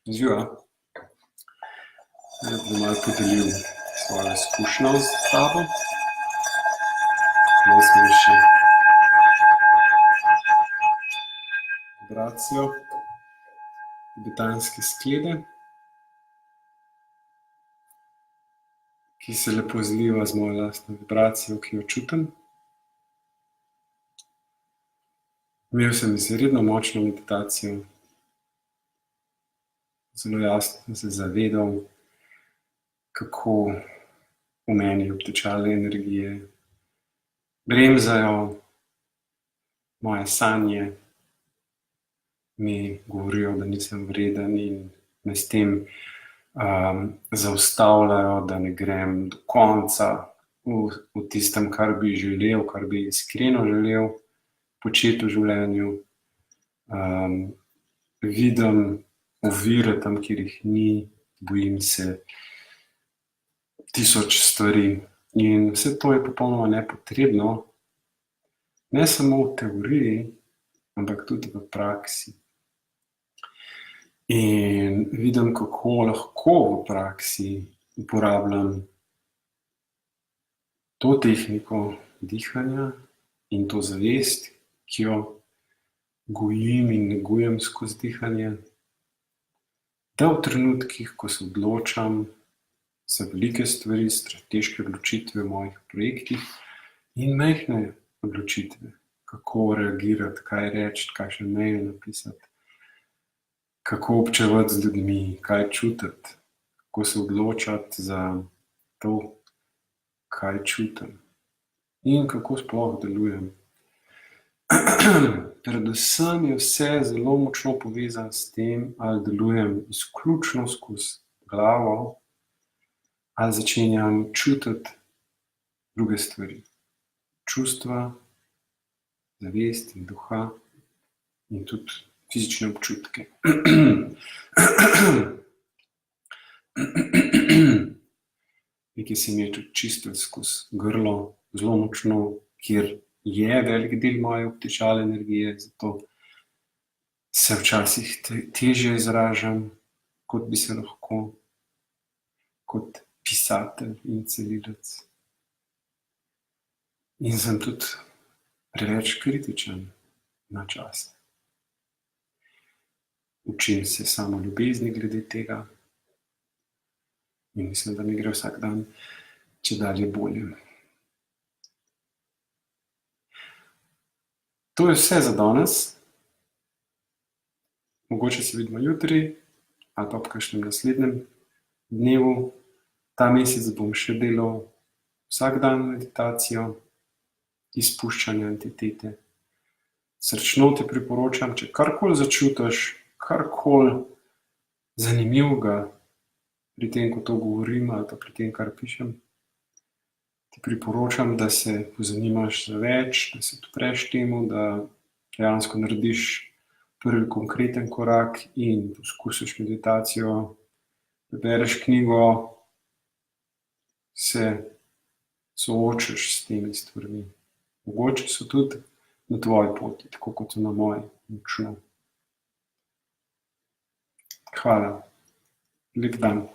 Živa. Jaz bom malo podelil svojo izkušnjo s tabo. Jaz imam še vibracijo tibetanske sklede, ki se lepo zliva z mojo lastno vibracijo, ki jo čutim. Imel sem izredno močno meditacijo. Zelo jasno sem se zavedal, kako v meni obtičale energije bremzajo moje sanje, mi govorijo, da nisem vreden in me s tem zaustavljajo, da ne grem do konca v tistem, kar bi želel, kar bi iskreno želel početi v življenju. Vidim ovire tam, kjer jih ni, bojim se tisoč stvari. In vse to je popolnoma nepotrebno, ne samo v teoriji, ampak tudi v praksi. In vidim, kako lahko v praksi uporabljam to tehniko dihanja in to zavest, ki jo gojim in negujem skozi dihanje, da v trenutkih, ko se odločam za velike stvari, strateške odločitve v mojih projektih in majhne odločitve, kako reagirati, kaj reči, kakšen mail napisati, kako občevati z ljudmi, kaj čutiti, kako se odločati za to, kaj čutim in kako sploh delujem. Predvsem je vse zelo močno povezano s tem, ali delujem izključno skozi glavo, ali začenjam čutiti druge stvari, čustva, zavest in duha in tudi fizične občutke. Nekaj se mi je tudi čistilo skozi grlo, zelo močno, kjer je velik del moje obtičale energije, zato se včasih težje izražam, kot bi se lahko, kot pisatelj in celilec. In sem tudi preveč kritičen na čas. Učim se samo ljubezni glede tega in mislim, da mi gre vsak dan čedalje bolje. To je vse za danes. Mogoče se vidimo jutri ali pa v kakšnem naslednjem dnevu. Ta mesec bom še delal vsak dan meditacijo, izpuščanja entitete. Srčno ti priporočam, če karkoli začutiš, karkoli zanimivega pri tem, ko to govorim ali pa pri tem, kar pišem, ti priporočam, da se pozanimaš za več, da se odpreš temu, da dejansko narediš prvi konkreten korak in poskusiš meditacijo, prebereš knjigo, se soočiš s temi stvarmi. Mogoče so tudi na tvoji poti, tako kot so na moji, močno. Hvala. Lep dan.